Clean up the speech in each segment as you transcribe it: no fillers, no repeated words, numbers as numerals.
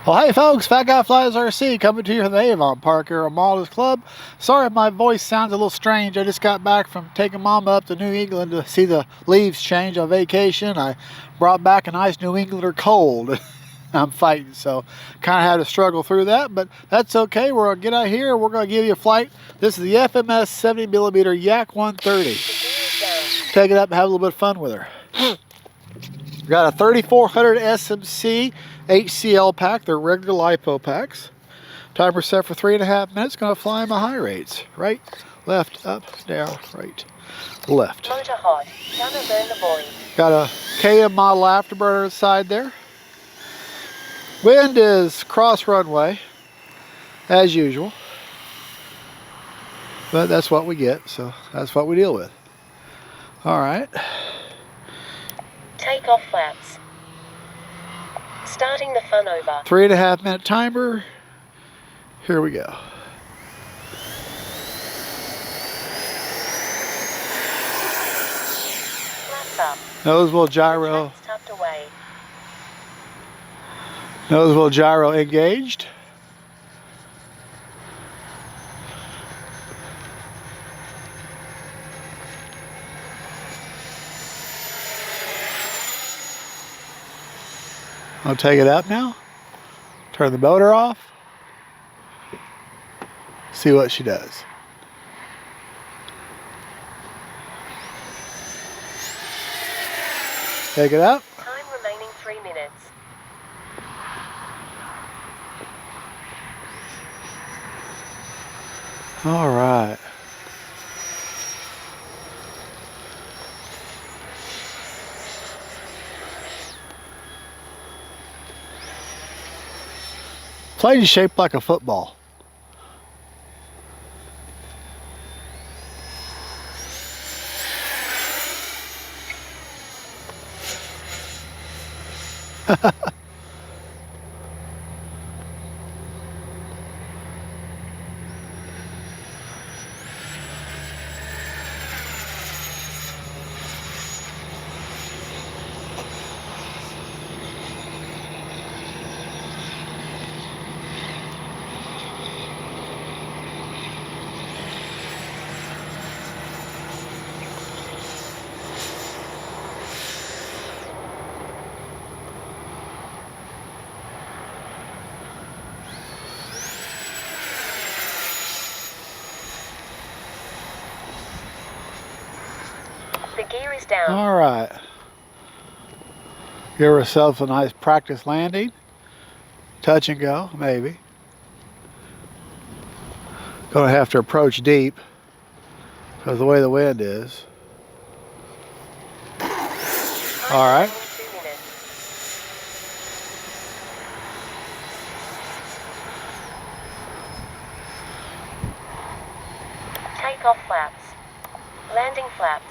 Well, hey folks, Fat Guy Flies RC coming to you from the Avon Park Aero Models Club. Sorry if my voice sounds a little strange. I just got back from taking Mama up to New England to see the leaves change on vacation. I brought back a nice New Englander cold. I'm fighting, so kind of had to struggle through that, but that's okay. We're gonna get out here. We're gonna give you a flight. This is the FMS 70mm YAK 130. Take it up and have a little bit of fun with her. Got a 3400 SMC HCl pack. They're regular LiPo packs. Timer set for 3.5 minutes. Gonna fly them at high rates. Right, left, up, down, right, left. Motor hot. Gonna burn the void. Got a KM model afterburner inside there. Wind is cross runway, as usual. But that's what we get, so that's what we deal with. All right. Take off flaps. Starting the fun over. 3.5 minute timer. Here we go. Flaps up. Nose wheel gyro. Retracts tucked away. Nose wheel gyro engaged. I'll take it up now. Turn the motor off. See what she does. Take it up. Time remaining 3 minutes. All right. Plane is shaped like a football. The gear is down. All right. Give herself a nice practice landing. Touch and go, maybe. Gonna have to approach deep because of the way the wind is. All right. 2 minutes. Take off flaps. Landing flaps.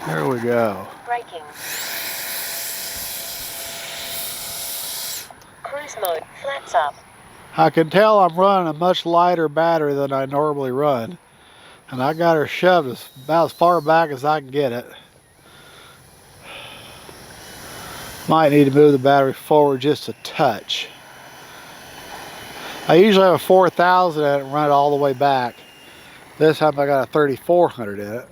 There we go. Braking. Cruise mode. Flaps up. I can tell I'm running a much lighter battery than I normally run. And I got her shoved about as far back as I can get it. Might need to move the battery forward just a touch. I usually have a 4000 in it and run it all the way back. This time I got a 3400 in it.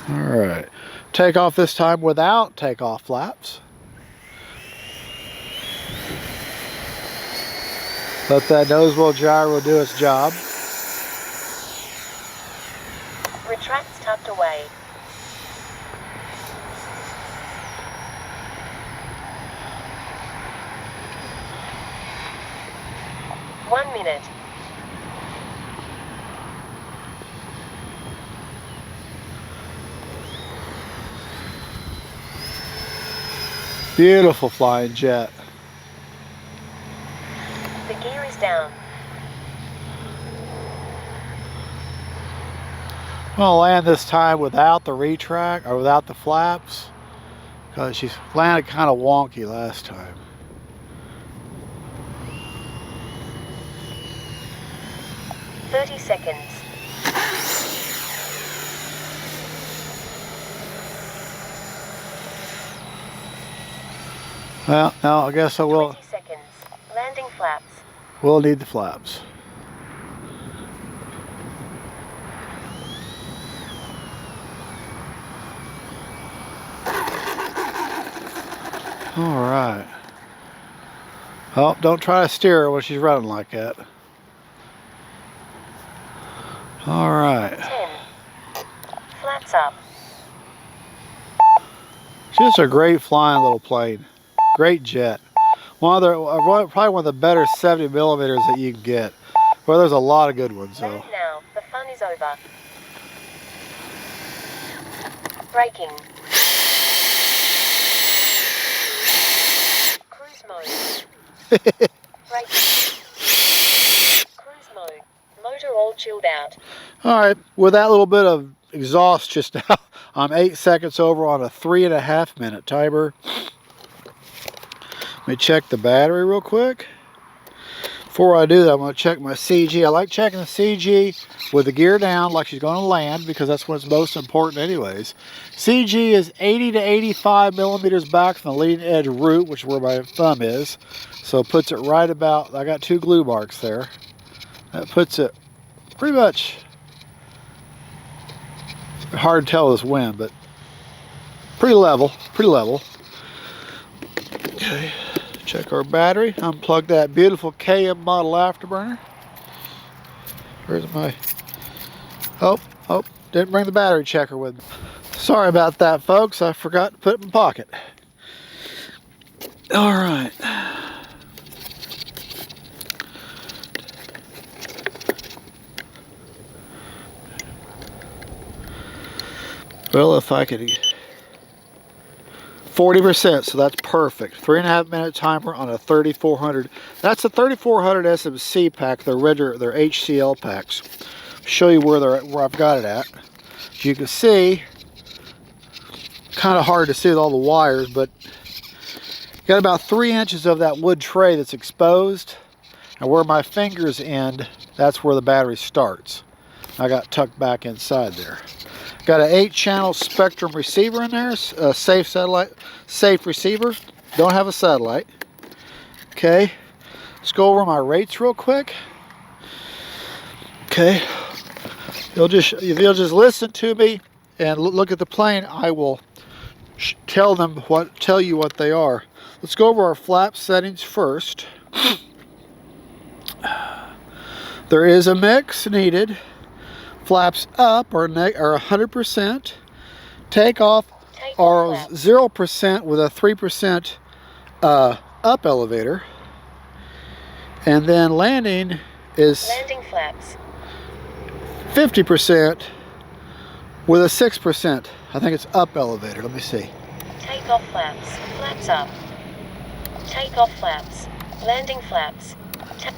All right, take off this time without takeoff flaps. Let that nose wheel gyro do its job. Retracts tucked away. One minute. Beautiful flying jet. The gear is down. I'm gonna land this time without the retract or without the flaps because she's landed kind of wonky last time. 30 seconds. Well, now I guess I will. 20 seconds. Landing flaps. We'll need the flaps. All right. Oh, don't try to steer her when she's running like that. All right. 10. Flaps up. Just a great flying little plane. Great jet. Probably one of the better 70 millimeters that you can get. Well, there's a lot of good ones though. Land now. The fun is over. Braking. Cruise mode. Braking. Cruise mode. Motor all chilled out. All right, with that little bit of exhaust just now, I'm 8 seconds over on a 3.5 minute timer. Let me check the battery real quick. Before I do that, I'm going to check my CG. I like checking the CG with the gear down like she's going to land because that's what's most important anyways. CG is 80 to 85 millimeters back from the leading edge root, which is where my thumb is. So it puts it right about, I got 2 glue marks there. That puts it pretty much, hard to tell this wind, but pretty level, Okay. Check our battery. Unplug that beautiful KM model afterburner. Where's my... Oh, didn't bring the battery checker with me. Sorry about that, folks. I forgot to put it in my pocket. All right. Well, if I could... 40%, so that's perfect. 3.5 minute timer on a 3400. That's a 3400 SMC pack. They're HCL packs. Show you where I've got it at. As you can see, kind of hard to see with all the wires, but got about 3 inches of that wood tray that's exposed, and where my fingers end, that's where the battery starts. I got tucked back inside there. Got an 8-channel Spectrum receiver in there, a safe receiver. Don't have a satellite. Okay, let's go over my rates real quick. Okay, if you'll just listen to me and look at the plane, I will tell you what they are. Let's go over our flap settings first. There is a mix needed. Flaps up are 100%. Takeoff are 0% with a 3% up elevator. And then landing is landing flaps 50% with a 6%. I think it's up elevator. Let me see. Takeoff flaps. Flaps up. Takeoff flaps. Landing flaps.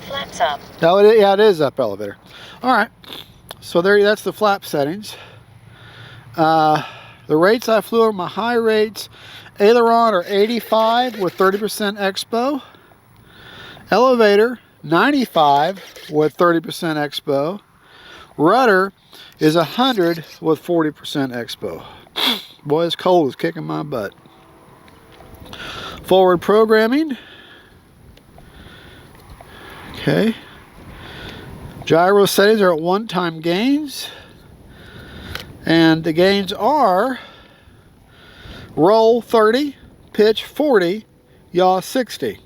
Flaps up. No, yeah, it is up elevator. All right. So that's the flap settings. The rates I flew are my high rates. Aileron are 85 with 30% expo. Elevator 95 with 30% expo. Rudder is 100 with 40% expo. Boy, it's cold. It's kicking my butt. Forward programming. Okay. Gyro settings are at 1-time gains, and the gains are roll 30, pitch 40, yaw 60.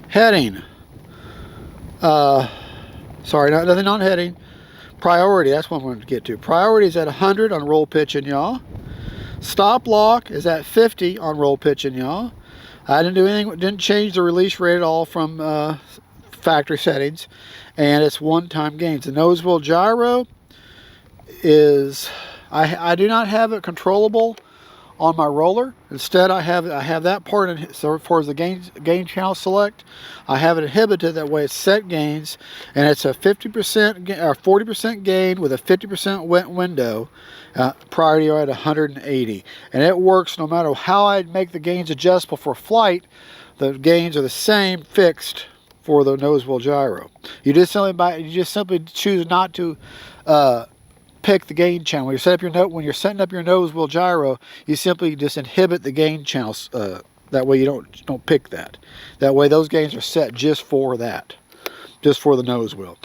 Heading, sorry, nothing on heading. Priority, that's what I'm going to get to. Priority is at 100 on roll, pitch, and yaw. Stop lock is at 50 on roll, pitch, and yaw. I didn't do anything, didn't change the release rate at all from factory settings, and it's 1-time gains. The nose wheel gyro is, I do not have it controllable on my roller. Instead, I have that part in, so far as the gain channel select, I have it inhibited. That way it's set gains, and it's a 50% or 40% gain with a 50% wet window. Priority are at 180, and it works no matter how I make the gains adjustable for flight. The gains are the same, fixed for the nose wheel gyro. You just simply choose not to pick the gain channel. When you're setting up your nose wheel gyro, you simply just inhibit the gain channels. That way you don't pick that. That way those gains are set just for that, just for the nose wheel.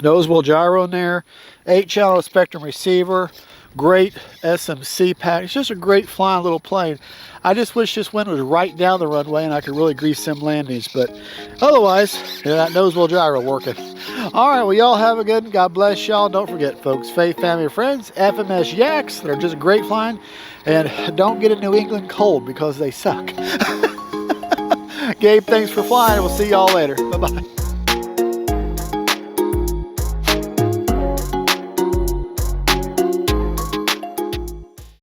Nose wheel gyro in there, 8-channel spectrum receiver, great SMC pack. It's just a great flying little plane. I just wish this wind was right down the runway and I could really grease some landings, but otherwise, that nose wheel gyro working. All right, well, y'all have a good one. God bless y'all. Don't forget, folks, faith, family, friends, FMS YAKs. They're just great flying, and don't get a New England cold because they suck. Gabe, thanks for flying. We'll see y'all later. Bye-bye.